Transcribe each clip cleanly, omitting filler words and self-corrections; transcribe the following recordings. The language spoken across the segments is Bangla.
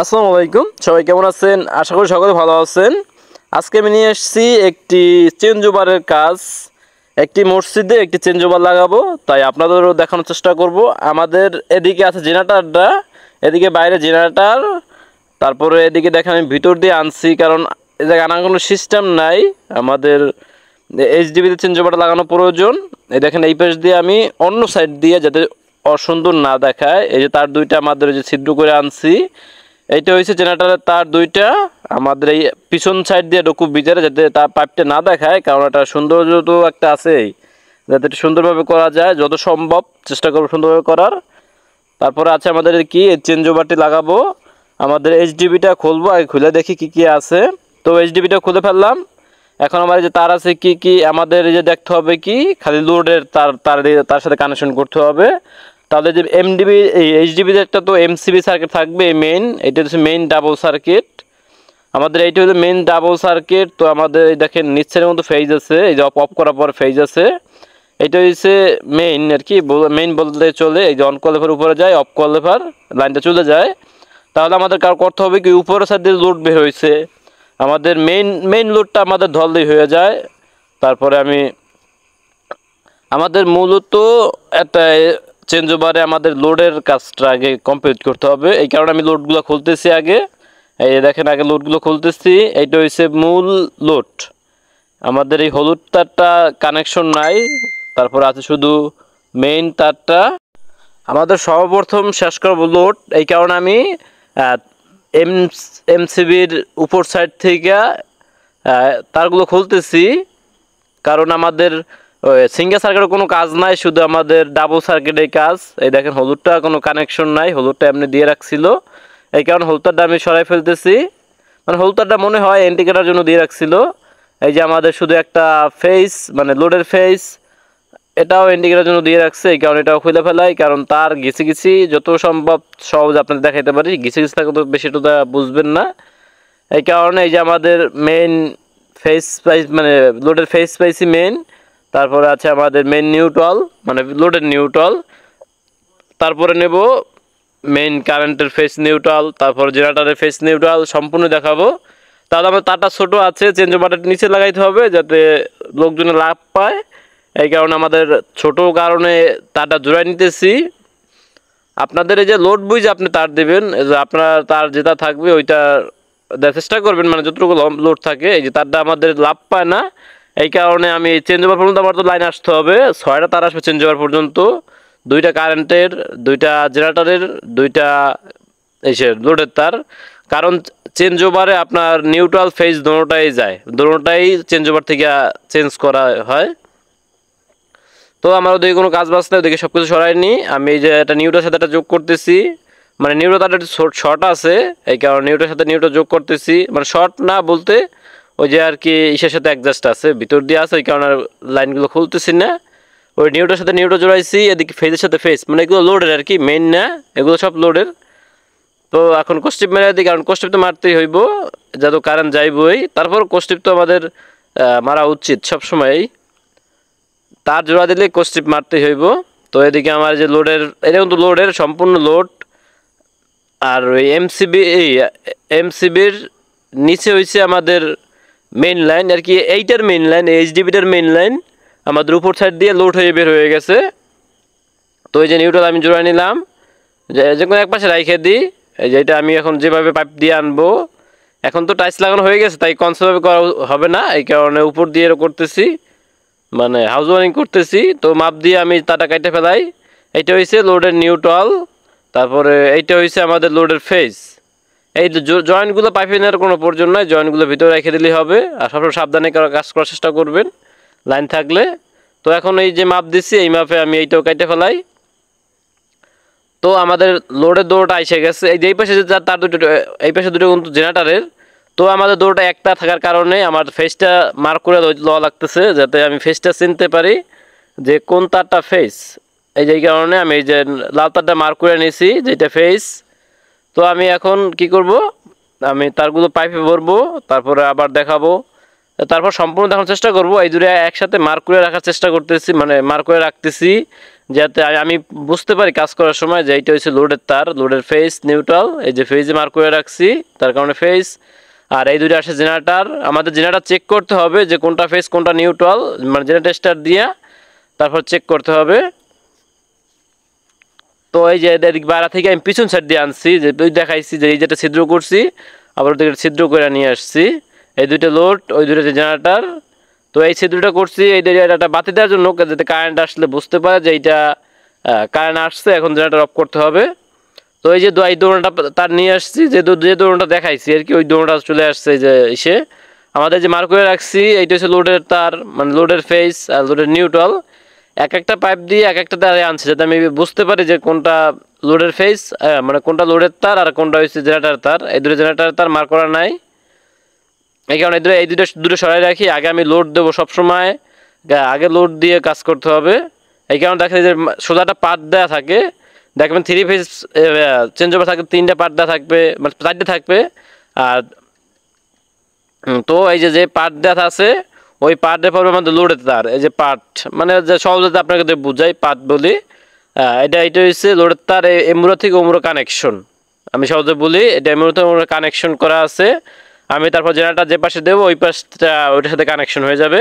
আসসালামু আলাইকুম, সবাই কেমন আছেন? আশা করি সকলে ভালো আছেন। আজকে আমি নিয়ে এসেছি একটি চেঞ্জ ওভারের কাজ। একটি মসজিদে একটি চেঞ্জ ওভার লাগাবো, তাই আপনাদেরও দেখানোর চেষ্টা করব। আমাদের এদিকে আছে জেনারেটরটা, এদিকে বাইরে জেনারেটর, তারপরে এদিকে দেখেন আমি ভিতর দিয়ে আনছি, কারণ এই জায়গায় আনার কোনো সিস্টেম নাই। আমাদের এইচডিবিতে চেঞ্জ ওভারটা লাগানো প্রয়োজন। এই দেখেন এই পাশ দিয়ে আমি অন্য সাইড দিয়ে, যাতে অসুন্দর না দেখায়, এই যে তার দুইটা আমাদের যে ছিদ্র করে আনছি। এইটা হচ্ছে জেনারেটরের তার দুইটা, আমাদের এই পিছন সাইড দিয়ে ঢুকুব ভিতরে, যাতে তার পাইপটা না দেখায়, কারণ এটা সৌন্দর্য তো একটা আছেই, যাতে এটা সুন্দরভাবে করা যায়, যত সম্ভব চেষ্টা করবো সুন্দরভাবে করার। তারপরে আছে আমাদের কি চেঞ্জ ওভারটি লাগাবো, আমাদের এইচডিবিটা খুলবো, আগে খুলে দেখি কি কি আছে। তো এইচডিবিটা খুলে ফেললাম। এখন আমার যে তার আছে কি কি আমাদের এই যে দেখতে হবে, কি খালি লোডের তার তার তার সাথে কানেকশন করতে হবে। তাহলে যে এমডিবি এই এইচডিবিতে একটা তো এমসিবি সার্কিট থাকবে মেইন, এটা হচ্ছে মেইন ডাবল সার্কিট। আমাদের এইটা হচ্ছে মেইন ডাবল সার্কিট। তো আমাদের এই দেখেন নিচের মতো ফেজ আছে, এই যে অফ করার পর ফেজ আছে। এটা হচ্ছে মেইন আর কি, মেইন বলতে চলে। এই যে অন কলেফার উপরে যায়, অফ কলেফার লাইনটা চলে যায়। তাহলে আমাদের কার করতে হবে কি, উপরের সাইড দিয়ে লোড বের হয়েছে, আমাদের মেইন লোডটা আমাদের ধরলেই হয়ে যায়। তারপরে আমাদের মূলত একটা চেঞ্জ ওভারে আমাদের লোডের কাজটা আগে কমপ্লিট করতে হবে, এই কারণে আমি লোডগুলো খুলতেছি আগে। এই দেখেন আগে লোডগুলো খুলতেছি। এইটা হচ্ছে মূল লোড, আমাদের এই হলুদ তারটা কানেকশন নাই, তারপর আছে শুধু মেইন তারটা। আমাদের সর্বপ্রথম শেষ করব লোড, এই কারণে আমি এম এমসিবির উপর সাইড থেকে তারগুলো খুলতেছি, কারণ আমাদের সিঙ্গেল সার্কিটের কোনো কাজ নাই, শুধু আমাদের ডাবল সার্কিটের কাজ। এই দেখেন হলুদটা কোনো কানেকশন নাই, হলুদটা এমনি দিয়ে রাখছিল, এই কারণে হলুদটা আমি সরাই ফেলতেছি। মানে হলুদটা মনে হয় ইন্ডিকেটার জন্য দিয়ে রাখছিল। এই যে আমাদের শুধু একটা ফেস, মানে লোডের ফেস, এটাও ইন্ডিকেটার জন্য দিয়ে রাখছে, এই কারণে এটাও খুলে ফেলাই, কারণ তার ঘিসি ঘিসি যত সম্ভব সহজ আপনাদের দেখাইতে পারি, ঘিসি ঘিসি থাকলে তো বেশি তো বুঝবেন না। এই কারণে এই যে আমাদের মেইন ফেস স্পাইস, মানে লোডের ফেস স্পাইসি মেইন, তারপরে আছে আমাদের মেইন নিউট্রাল, মানে লোডের নিউট্রাল, তারপরে নেব মেইন কারেন্টের ফেস নিউট্রাল, তারপর জেনারেটরের ফেস নিউট্রাল সম্পূর্ণ দেখাবো। তাহলে আমার তারটা ছোটো আছে, চেঞ্জ ওভারটা নিচে লাগাইতে হবে যাতে লোকজনে লাভ পায়, এই কারণে আমাদের ছোটো কারণে তারটা জোড়াই নিতেছি। আপনাদের এই যে লোড বুঝে আপনি তার দেবেন, যে আপনার তার যেটা থাকবে ওইটা দেওয়ার চেষ্টা করবেন, মানে যতটুকু লোড থাকে। এই যে তারটা আমাদের লাভ পায় না, এই কারণে আমি চেঞ্জ ওভার পর্যন্ত আমার তো লাইন আসতে হবে, 6টা তার আসবে চেঞ্জ ওভার পর্যন্ত, 2টা কারেন্টের, 2টা জেনারেটরের, 2টা এসে লোডের তার। কারণ চেঞ্জ ওভারে আপনার নিউট্রাল ফেজ দোনোটাই যায়, দোনোটাই চেঞ্জ ওভার থেকে চেঞ্জ করা হয়। তো আমার ওদিকে কোনো কাজ বাজ নাই, ওদিকে সব কিছু সরাইনি। আমি এই যে একটা নিউটার সাথে একটা যোগ করতেছি, মানে নিউটা তার একটা শর্ট আছে, এই কারণে নিউটার সাথে নিউটা যোগ করতেছি, মানে শর্ট না বলতে ওই যে আর কি ইসের সাথে অ্যাডজাস্ট আছে, ভিতর দিয়ে আছে, ওই কারণে লাইনগুলো খুলতেছি না। ওই নিউটার সাথে নিউটা জোড়াইছি, এদিকে ফেজের সাথে ফেজ, মানে এগুলো লোডের আর কি, মেইন না, এগুলো সব লোডের। তো এখন কোস্টিপ মেরে দিই, কারণ কোস্টিপ তো মারতেই হইব, যত কারেন্ট যাইবই। তারপর কোস্টিপ তো আমাদের মারা উচিত সবসময়ই, তার জোড়া দিলে কোস্টিপ মারতেই হইব। তো এদিকে আমার যে লোডের, এটা কিন্তু লোডের সম্পূর্ণ লোড, আর ওই এমসিবির নিচে হয়েছে আমাদের মেইন লাইন আর কি, এইটার মেইন লাইন, এইচডিবিটার মেইন লাইন আমাদের উপর সাইড দিয়ে লোড হয়ে বের হয়ে গেছে। তো এই যে নিউট্রাল আমি জোড়া নিলাম, যে কোনো এক পাশে রাইখে দিই। এই যে এটা আমি এখন যেভাবে পাইপ দিয়ে আনবো, এখন তো টাইলস লাগানো হয়ে গেছে, তাই কনসেপ্টভাবে করা হবে না, এই কারণে উপর দিয়ে করতেছি, মানে হাউস ওয়ারিং করতেছি। তো মাপ দিয়ে আমি তারটা কাটে ফেলাই। এইটা হয়েছে লোডের নিউট্রাল, তারপরে এইটা হয়েছে আমাদের লোডের ফেজ। এই জয়েন্টগুলো পাইপে নেওয়ার কোনো প্রয়োজন নয়, জয়েন্টগুলো ভিতরে রেখে দিলেই হবে, আর সবসময় সাবধানে কাজ করার চেষ্টা করবেন লাইন থাকলে। তো এখন এই যে মাপ দিচ্ছি, এই মাপে আমি এইটাও কাটে ফেলাই। তো আমাদের লোডের দৌড়টা এসে গেছে, এই যে এই পাশে তার দুটো, এই পাশে দুটো কিন্তু জেনারেটারের। তো আমাদের দৌড়টা একটা থাকার কারণে আমার ফেসটা মার্ক করে লওয়া লাগতেছে, যাতে আমি ফেসটা চিনতে পারি যে কোন তারটা ফেস। এই যে এই কারণে আমি এই যে লাল তারটা মার্ক করে নিয়েছি যেটা ফেস। তো আমি এখন কি করব, আমি তারগুলো পাইপে ভরবো, তারপরে আবার দেখাবো, তারপর সম্পূর্ণ দেখানোর চেষ্টা করব। এই দুটো একসাথে মার্ক করে রাখার চেষ্টা করতেছি, মানে মার্ক করে রাখতেছি, যাতে আমি বুঝতে পারি কাজ করার সময় যে এইটা হচ্ছে লোডের তার, লোডের ফেজ নিউট্রাল, এই যে ফেজে মার্ক করে রাখছি তার কারণে ফেজ। আর এই দুটো আসে জেনারেটর, আমাদের জেনারেটর চেক করতে হবে যে কোনটা ফেজ কোনটা নিউট্রাল, মানে জেনারেটর স্টার দিয়া তারপর চেক করতে হবে। তো এই যে এদিক বাইরে থেকে আমি পিছন সাইড দিয়ে আনছি, যে ওই দেখাইছি যে এই যেটা ছিদ্র করছি আবার ওদিকে ছিদ্র করে নিয়ে আসছি, এই দুইটা লোড ওই দুটো জেনারেটর। তো এই ছিদ্রটা করছি এই এটা বাতি দেওয়ার জন্য, যাতে কারেন্ট আসলে বুঝতে পারে যে এইটা কারেন্ট আসছে, এখন জেনারেটর অফ করতে হবে। তো এই যে এই দোলনাটা তার নিয়ে আসছি, যে দোলনাটা দেখাইছি আর কি, ওই দোলনাটা চলে আসছে যে এসে আমাদের যে মার্ক করে রাখছি এইটা হচ্ছে লোডের তার, মানে লোডের ফেজ আর লোডের নিউট্রাল। এক একটা পাইপ দিয়ে এক একটা তারে আনছি যাতে আমি বুঝতে পারি যে কোনটা লোডের ফেজ, মানে কোনটা লোডের তার আর কোনটা হচ্ছে জেনারেটর তার। এই দুটো জেনারেটর তার মার্ক করা নাই, এই কারণে এই দুটো সরাই রাখি। আগে আমি লোড দেবো সবসময়, আগে লোড দিয়ে কাজ করতে হবে। এই কারণে দেখা যায় যে সোজাটা পার্ট দেওয়া থাকে, দেখবেন 3 ফেজ চেঞ্জ ওভার থাকবে, 3টা পার্ট দেওয়া থাকবে, মানে 4টে থাকবে। আর তো এই যে পার্ট দেওয়া আছে ওই পার্টের পর আমাদের লোডের তার, এই যে পার্ট মানে যে সহজে আপনাকে বুঝাই পার্ট বলি, এটা হচ্ছে লোডের তার, এমুরো থেকে ওমুরো কানেকশন, আমি সহজে বলি এটা এমুরো থেকে ওমুরো কানেকশন করা আছে। আমি তারপর জেনারেটর যে পাশে দেবো ওই পাশটা ওইটার সাথে কানেকশন হয়ে যাবে।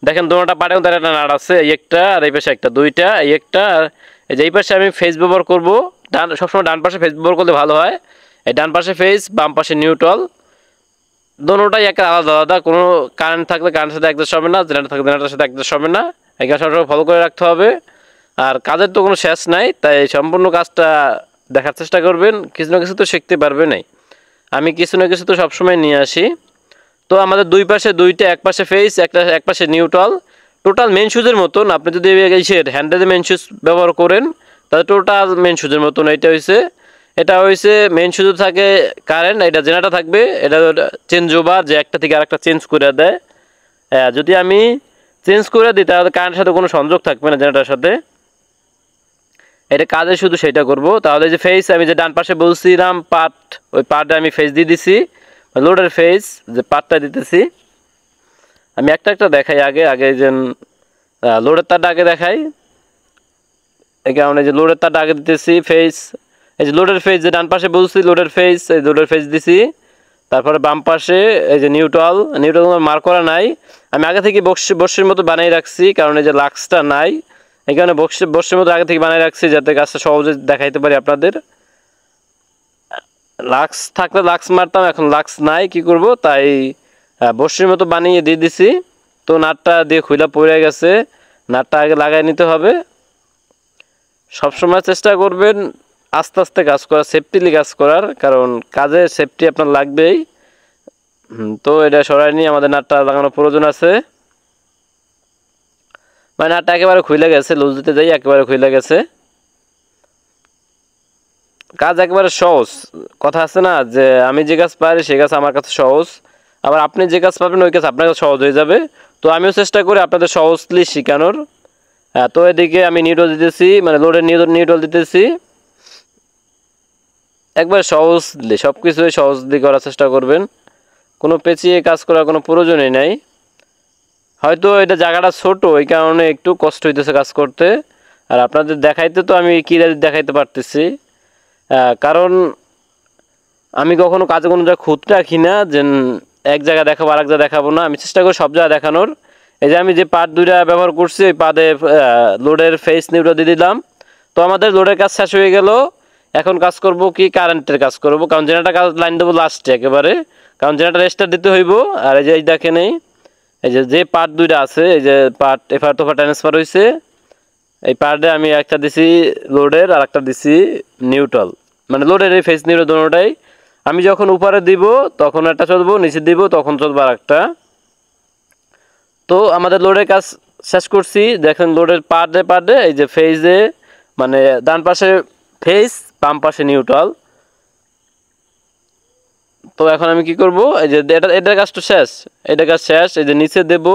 দেখেন দুটোটা পার্টে তার একটা নাট আছে, এই একটা আর এই পাশে একটা, দুইটা এই একটা। আর এই যে এই পাশে আমি ফেজ ব্যবহার করবো, সবসময় ডান পাশে ফেজ ব্যবহার করলে ভালো হয়। এই ডান পাশে ফেজ, বাম পাশে নিউট্রাল, দোনোটাই একটা আলাদা আলাদা, কোনো কারেন্ট থাকলে কারেন্টের সাথে অ্যাডজাস্ট হবে না, জেনারেটর থাকলে জেনারেটের সাথে অ্যাডজাস্ট হবে না। এখানে সবসময় ফলো করে রাখতে হবে। আর কাজের তো কোনো শেষ নাই, তাই সম্পূর্ণ কাজটা দেখার চেষ্টা করবেন, কিছু না কিছু তো শিখতে পারবেনই। আমি কিছু না কিছু তো সবসময় নিয়ে আসি। তো আমাদের দুই পাশে দুইটা, এক পাশে ফেজ এক পাশে নিউট্রাল, টোটাল মেন সুজের মতন। আপনি যদি হ্যান্ডেলে মেন সুজ ব্যবহার করেন তাহলে টোটাল মেন সুজের মতন। এটা হয়েছে মেন সুজ থাকে কারেন্ট, এটা জেনারেটর থাকবে, এটা চেঞ্জ ওভার, যে একটা থেকে আরেকটা চেঞ্জ করে দেয়। যদি আমি চেঞ্জ করে দিই তাহলে কারেন্টের সাথে কোনো সংযোগ থাকবে না জেনারেটারের সাথে, এটা কাজে শুধু সেটা করব। তাহলে যে ফেজ আমি যে ডান পাশে বলছিলাম পার্ট, ওই পার্টে আমি ফেজ দিয়ে দিছি, লোডের ফেজ যে পার্টটা দিতেছি। আমি একটা একটা দেখাই আগে যে লোডের তারটা আগে দেখাই, এই কারণে যে লোডের তারটা আগে দিতেছি ফেজ, এই যে লোডের ফেজ যে ডান পাশে বলছি লোডের ফেজ, এই লোডের ফেজ দিছি। তারপরে বাম পাশে এই যে নিউট্রাল মার্ক করা নাই, আমি আগে থেকে বক্সের মতো বানিয়ে রাখছি, কারণ এই যে লাক্সটা নাই, এই কারণে বক্সের মতো আগে থেকে বানিয়ে রাখছি যাতে কাজটা সহজে দেখাইতে পারি আপনাদের। লাক্স থাকলে লাক্স মারতাম, এখন লাক্স নাই, কি করব, তাই বক্সের মতো বানিয়ে দিয়ে দিছি। তো নাটটা দিয়ে খুইলা পড়ে গেছে, নাটটা আগে লাগাই নিতে হবে। সবসময় চেষ্টা করবেন আস্তে আস্তে কাজ করা, সেফটিলি কাজ করার, কারণ কাজে সেফটি আপনার লাগবেই। তো এটা সরাই নিয়ে আমাদের নাটটা লাগানোর প্রয়োজন আছে। মানে নাটটা একেবারে খুইলে গেছে, লুজ দিতে যাই একেবারে খুইলে গেছে। কাজ একেবারে সহজ, কথা আছে না যে আমি যে কাজ পারি সে কাজ আমার কাছে সহজ, আবার আপনি যে কাজ পাবেন ওই কাজ আপনার কাছে সহজ হয়ে যাবে। তো আমিও চেষ্টা করি আপনাদের সহজলি শেখানোর। তো এদিকে আমি নিউট্রাল দিতেছি, মানে লোডের নিউট্রাল দিতেছি, একবার সহজলি সব কিছুই সহজলি করার চেষ্টা করবেন, কোনো পেঁচিয়ে কাজ করার কোনো প্রয়োজনই নাই। হয়তো এটা জায়গাটা ছোট এই কারণে একটু কষ্ট হইতেছে কাজ করতে, আর আপনাদের দেখাইতে তো আমি কি দেখাইতে পারতেছি, কারণ আমি কখনো কাজে কোনো জায়গায় খুঁত রাখি না যে এক জায়গায় দেখাবো আর এক জায়গায় দেখাবো না, আমি চেষ্টা করি সব জায়গায় দেখানোর। এই যে আমি যে পার্ট দুইটা ব্যবহার করছি ওই পার্টে লোডের ফেস নিউট্রাল দিয়ে দিলাম। তো আমাদের লোডের কাজ শেষ হয়ে গেল, এখন কাজ করব কি কারেন্টের কাজ করব, কারণ জেনারেটর কাজ লাইন দেবো লাস্টে একেবারে, কারণ জেনারেটর স্টার্ট দিতে হইব। আর এই যে দেখেন এই যে পার্ট দুইটা আছে, এই যে পার্ট এফার তোফার ট্রান্সফার হয়েছে, এই পার্টে আমি একটা দিছি লোডের আর একটা দিছি নিউট্রাল, মানে লোডের এই ফেস নিউট্রাল দুটোটাই। আমি যখন উপরে দিব তখন একটা চলবো, নিচে দিব তখন চলবো আর একটা। তো আমাদের লোডের কাজ শেষ করছি, দেখেন লোডের পার্টে এই যে ফেজে, মানে ডান পাশে ফেজ বাম পাশে নিউট্রাল। তো এখন আমি কি করব, এই যে এটার কাজটা শেষ, এটা কাজ শেষ। এই যে নিচে দেব,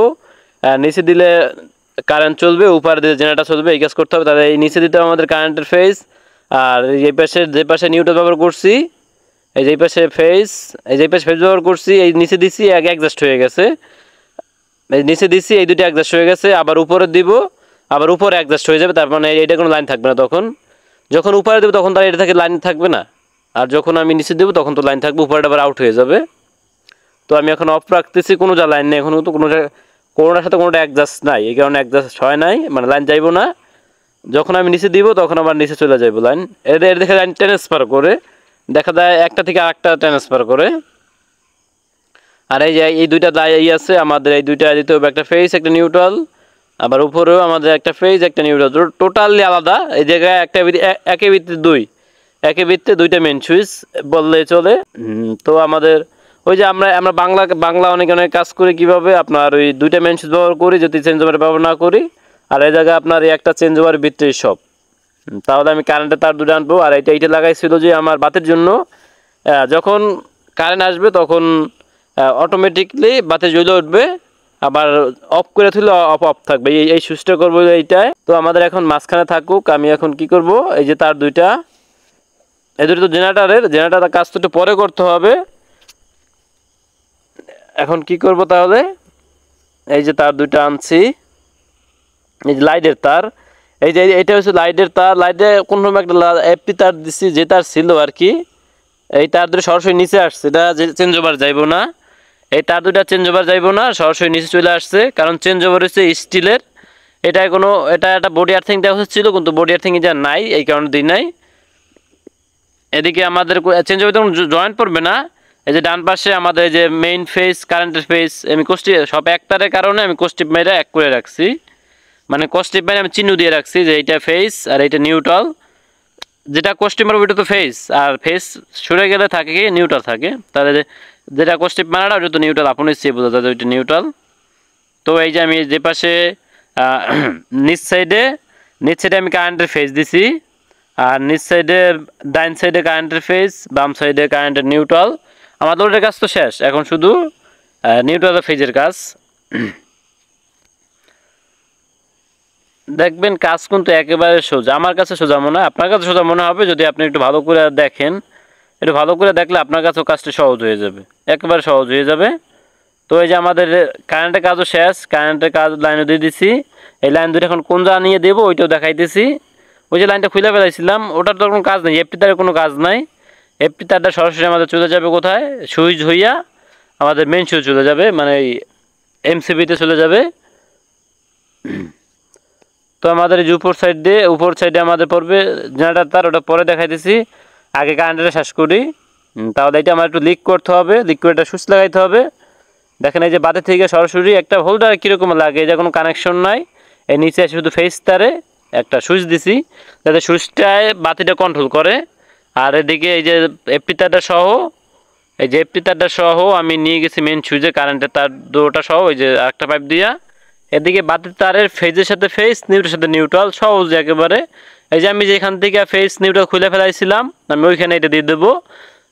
নিচে দিলে কারেন্ট চলবে, উপরে দিলে জেনারেটর চলবে, এই কাজ করতে হবে। তাহলে এই নিচে দিতে হবে আমাদের কারেন্টের ফেজ, আর এই পাশে যে পাশে নিউট্রাল ব্যবহার করছি, এই যে পাশে ফেজ, এই যে পাশে ফেজ ব্যবহার করছি, এই নিচে দিছি অ্যাডজাস্ট হয়ে গেছে, এই নিচে দিছি এই দুটো অ্যাডজাস্ট হয়ে গেছে। আবার উপরে দিব, আবার উপরে অ্যাডজাস্ট হয়ে যাবে, তার মানে এটা কোনো লাইন থাকবে না। তখন যখন উপরে দেবো তখন তার এটা থেকে লাইন থাকবে না, আর যখন আমি নিচে দেবো তখন তো লাইন থাকবে, উপরে আবার আউট হয়ে যাবে। তো আমি এখন অফ রাখতেছি, কোনো যা লাইন নেই এখন, তো কোনোটার সাথে কোনোটা অ্যাডজাস্ট নাই, এই কারণে অ্যাডজাস্ট হয় নাই, মানে লাইন যাইবো না। যখন আমি নিচে দিব তখন আবার নিচে চলে যাইব লাইন। এর দেখে লাইন ট্রান্সফার করে দেখা যায় একটা থেকে আরেকটা ট্রান্সফার করে। আর এই যে এই দুইটা আছে আমাদের, এই দুইটা দিতে হবে, একটা ফেজ একটা নিউট্রাল, আবার উপরেও আমাদের একটা ফেজ একটা নিউট্রাল, টোটালি আলাদা। এই জায়গায় একটা একে ভিত্তিতে একে ভিত্তিতে দুইটা মেন সুইচ বললে চলে। তো আমাদের ওই যে আমরা বাংলা অনেক কাজ করি কীভাবে, আপনার ওই দুইটা মেন সুইচ ব্যবহার করি যদি চেঞ্জ ওভার ব্যবহার না করি, আর এই জায়গায় আপনার এই একটা চেঞ্জ ওভার ভিত্তিতে সব। তাহলে আমি কারেন্টের তার দুটো আনবো। আর এইটা লাগাইছিল যে আমার বাতির জন্য, যখন কারেন্ট আসবে তখন অটোমেটিকলি বাতি জ্বলে উঠবে, আবার অফ করে তুলে অফ থাকবে, এই সুইচটা করবো এইটাই। তো আমাদের এখন মাঝখানে থাকুক, আমি এখন কি করব, এই যে তার দুইটা, এই দুটো তো জেনারেটারের কাজ তো একটু পরে করতে হবে। এখন কি করব তাহলে, এই যে তার দুইটা আনছি, এই যে লাইটের তার, এই যে এটা হচ্ছে লাইটের তার, লাইটে কোনোরকম একটা এফটি তার দিচ্ছি, যে তার ছিল আর কি, এই তার দুটো সরাসরি নিচে আসছে, এটা চেঞ্জ ওভার যাইব না, এই তার দুটা চেঞ্জ ওভার যাইব না, সরাসরি নিচে চলে আসছে, কারণ চেঞ্জ ওভার হচ্ছে স্টিলের। এটা একটা বডি আর্থিং দেওয়া হচ্ছিল, কিন্তু বডি আর্থিং যা নাই, এই কারণে দিই নাই। এদিকে আমাদের চেঞ্জ ওভার তখন জয়েন্ট পড়বে না। এই যে ডান পাশে আমাদের যে মেইন ফেজ কারেন্টের ফেজ, আমি সব একটারের কারণে আমি কোস্টিপ মেরে এক করে রাখছি, মানে কোস্টিপ মেরে আমি চিহ্ন দিয়ে রাখছি যে এইটা ফেজ আর এইটা নিউট্রাল। যেটা কোস্টিপ মারবো ওইটা তো ফেজ, আর ফেজ সরে গেলে থাকে কি নিউট্রাল থাকে, তাহলে যেটা কোস্টিপ মারাটা ওইটা তো নিউট্রাল, আপনি সে বোঝা যায় ওইটা নিউট্রাল। তো এই যে আমি যে পাশে নিচ সাইডে আমি কারেন্টের ফেজ দিছি, আর নিচ সাইডে ডাইন সাইডে কারেন্টের ফেজ, বাম সাইডে কারেন্টের নিউট্রাল। আমার লোডের কাজ তো শেষ, এখন শুধু নিউট্রাল ফেজের কাজ। দেখবেন কাজ কিন্তু একেবারে সোজা, আমার কাছে সোজা মনে হয়, আপনার কাছে সোজা মনে হবে যদি আপনি একটু ভালো করে দেখেন। একটু ভালো করে দেখলে আপনার কাছেও কাজটা সহজ হয়ে যাবে, একেবারে সহজ হয়ে যাবে। তো এই যে আমাদের কারেন্টের কাজও শেষ, কারেন্টের কাজ লাইনও দিয়ে দিছি। এই লাইন দুটো এখন কোন জায়গা নিয়ে দেবো ওইটাও দেখাইতেছি। ওই যে লাইনটা খুলে ফেলাইছিলাম ওটার তো কোনো কাজ নেই, এফটি তারের কোনো কাজ নাই। এফটি তারটা সরাসরি আমাদের চলে যাবে কোথায়, সুইচ হইয়া আমাদের মেন সুইচ চলে যাবে, মানে এই এমসিবিতে চলে যাবে। তো আমাদের এই যে উপর সাইডে আমাদের পড়বে জেনারেটর তার, ওটা পরে দেখাইতেছি, আগে কারেন্টটা শেষ করি। তাহলে এটা আমার একটু লিক করতে হবে, লিক করে এটা সুইচ লাগাইতে হবে। দেখেন এই যে বাতি থেকে সরাসরি একটা হোল্ডার কীরকম লাগে, এই যে কোনো কানেকশন নাই, এই নিচে এসে শুধু ফেস তারে একটা সুইচ দিছি, যাতে সুইচটায় বাতিটা কন্ট্রোল করে। আর এদিকে এই যে এফটি তারটা সহ আমি নিয়ে গেছি মেন সুইচে কারেন্টের তার দুটোটা সহ, ওই যে একটা পাইপ দিয়া। এদিকে বাতির তারের ফেজের সাথে ফেজ, নিউট্রালের সাথে নিউট্রাল, সহজ একেবারে। এই যে আমি যেখান থেকে ফেজ নিউট্রাল খুলে ফেলাইছিলাম, আমি ওইখানে এটা দিয়ে দেবো,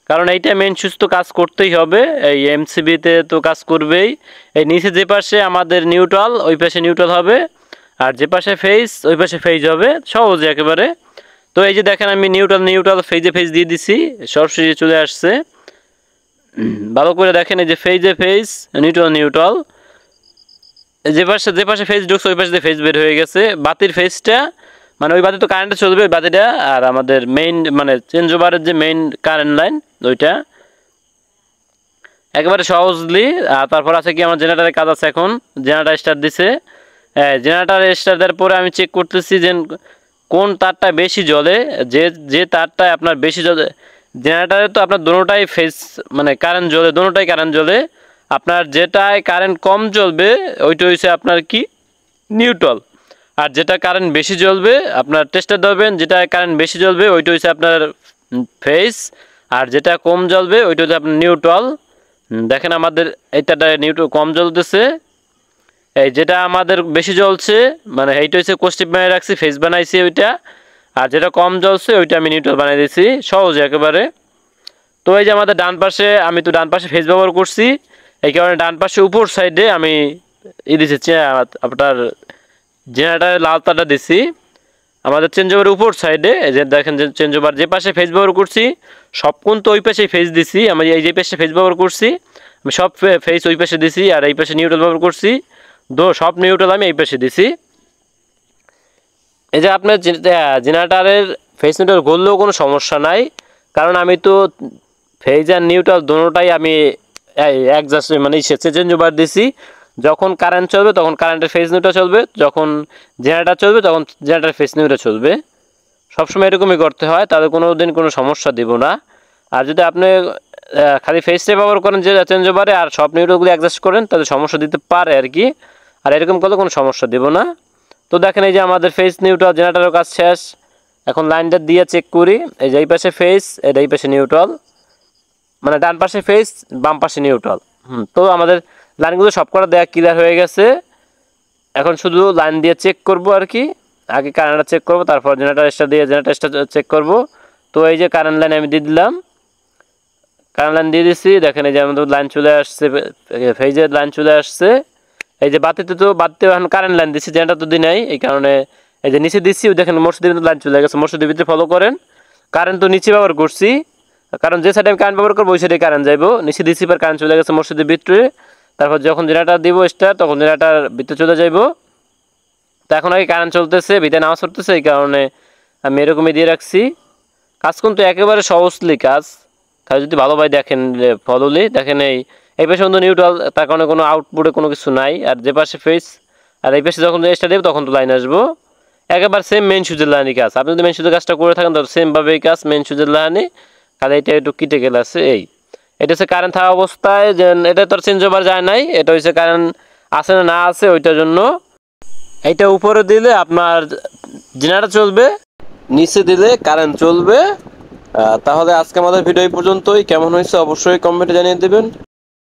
কারণ এইটা মেন সুইচ তো কাজ করতেই হবে, এই এমসিবিতে তো কাজ করবেই। এই নিচে যে পাশে আমাদের নিউট্রাল, ওই পাশে নিউট্রাল হবে, আর যে পাশে ফেজ ওই পাশে ফেজ হবে, সহজ একেবারে। তো এই যে দেখেন আমি নিউট্রাল ফেজ দিয়ে দিছি, সরাসরি চলে আসছে। ভালো করে দেখেন এই যে ফেজ নিউট্রাল, যে পাশে ফেজ ঢুকছে ওই পাশে দিয়ে ফেজ বের হয়ে গেছে। বাতির ফেজটা মানে ওই বাতি তো কারেন্টে চলবে ওই বাতিটা, আর আমাদের মেইন মানে চেঞ্জ ওভারের যে মেইন কারেন্ট লাইন ওইটা একেবারে সহজলি। আর তারপর আছে কি আমার জেনারেটারের কাজ আছে, এখন জেনারেটার স্টার্ট দিছে। জেনারেটার স্টার্ট দেওয়ার পরে আমি চেক করতেছি যে কোন তারটা বেশি জ্বলে, যে তারটা আপনার বেশি জ্বলে। জেনারেটারে তো আপনার দুটোটাই ফেজ মানে কারেন্ট জ্বলে, আপনার যেটায় কারেন্ট কম জ্বলবে ওইটা হচ্ছে আপনার কি নিউট্রাল, আর যেটা কারেন্ট বেশি জ্বলবে আপনার টেস্টার ধরবেন, যেটা কারেন্ট বেশি জ্বলবে ওইটা হচ্ছে আপনার ফেজ, আর যেটা কম জ্বলবে ওইটা হচ্ছে আপনার নিউট্রাল। দেখেন আমাদের এইটাটা নিউট্রাল কম জ্বলতেছে, এই যেটা আমাদের বেশি জ্বলছে মানে এইটা হচ্ছে কোস্টিপ বানিয়ে রাখছি, ফেজ বানাইছি ওইটা, আর যেটা কম জ্বলছে ওইটা আমি নিউট্রাল বানিয়ে দিয়েছি, সহজ একেবারে। তো এই যে আমাদের ডান পাশে ফেজ ব্যবহার করছি, এই কারণে ডান পাশে উপর সাইডে আমি দিয়েছি আপনার জেনারেটারের লাল তারটা দিছি। আমাদের চেঞ্জ ওভার উপর সাইডে যে দেখেন যে চেঞ্জ ওভার যে পাশে ফেজ ব্যবহার করছি সব কোন তো ওই পাশে ফেজ দিছি, আমি এই যে পাশে ফেজ ব্যবহার করছি আমি সব ফেজ ওই পাশে দিছি, আর এই পাশে নিউট্রাল ব্যবহার করছি, সব নিউট্রাল আমি এই পাশে দিছি। এই যে আপনার জেনারেটরের ফেজ নিউট্রাল গললেও কোনো সমস্যা নাই, কারণ আমি তো ফেজ আর নিউট্রাল দুটোটাই আমি অ্যাডজাস্ট মানে চেঞ্জ ওভার দিছি। যখন কারেন্ট চলবে তখন কারেন্টের ফেজ নিউট্রাল চলবে, যখন জেনারেটর চলবে তখন জেনারেটরের ফেজ নিউট্রাল চলবে। সবসময় এরকমই করতে হয়, তাহলে কোনো দিন কোনো সমস্যা দিব না। আর যদি আপনি খালি ফেজটাই ব্যবহার করেন যে চেঞ্জ ওভারে আর সব নিউট্রালগুলো অ্যাডজাস্ট করেন, তাহলে সমস্যা দিতে পারে আর কি। আর এরকম করলে কোনো সমস্যা দিব না। তো দেখেন এই যে আমাদের ফেজ নিউট্রাল জেনারেটরের কাজ শেষ। এখন লাইনটা দিয়ে চেক করি। এই যে এই পাশে ফেজ, এই পাশে নিউট্রাল, মানে ডান পাশে ফেজ বাম পাশে নিউট্রাল। তো আমাদের লাইনগুলো সব কটা দেয়া ক্লিয়ার হয়ে গেছে। এখন শুধু লাইন দিয়ে চেক করব আর কি। আগে কারেন্টটা চেক করব, তারপর জেনারেটরটা দিয়ে জেনারেটরটা চেক করব। তো এই যে কারেন্ট লাইন আমি দিয়ে দিলাম, কারেন্ট লাইন দিয়ে দিচ্ছি। দেখেন এই যে আমাদের লাইন চলে আসছে, ফেজের লাইন চলে আসছে। এই যে বাতিতে তো বাতিতে এখন কারেন্ট লাইন দিচ্ছি, জেনারেটর তো দিই নাই, এই কারণে এই যে নিচে দিচ্ছি। দেখেন মসজিদের ভিতরে লাইন চলে গেছে, মসজিদের ভিতরে ফলো করেন। কারেন্ট তো নিচে ব্যবহার করছি, কারণ যে সাইডে আমি কারেন্ট ব্যবহার করবো ওই সাইডে কারেন্ট যাইবো। নিচে দিচ্ছি, পর কারেন্ট চলে গেছে মসজিদের ভিতরে। তারপর যখন জেনারেটর দিব স্টার্ট, তখন জেনারেটর ভিতরে চলে যাইবো। তো এখন আগে কারেন্ট চলতেছে, ভিতরে নামাজ পড়তেছে, এই কারণে আমি এরকমই দিয়ে রাখছি। কাজ কিন্তু একেবারে সহজলি কাজ, খালি যদি ভালোভাবে দেখেন ফলোলি। দেখেন এই পাশে কিন্তু নিউট্রাল, তার কারণে কোনো আউটপুটে কোনো কিছু নাই। আর যে পাশে ফেস, আর এই পাশে যখন স্টার্ট দেবো তখন তো লাইন আসবো। একেবারে সেম মেন সুইচের লাইনই কাজ। আপনি যদি মেন সুইচের কাজটা করে থাকেন তাহলে সেমভাবেই কাজ মেন সুইচের লাইনে, খালি এটা একটু কিটে গেলে আছে। এটা হচ্ছে কারেন্ট থাকা অবস্থায়, যে এটা তো চেঞ্জ ওভার যায় নাই, এটা হচ্ছে কারেন্ট আছে না না আছে ওইটার জন্য। এইটা উপরে দিলে আপনার জেনারেটর চলবে, নিচে দিলে কারেন্ট চলবে। তাহলে আজকে আমাদের ভিডিও এই পর্যন্তই। কেমন হয়েছে অবশ্যই কমেন্টে জানিয়ে দেবেন।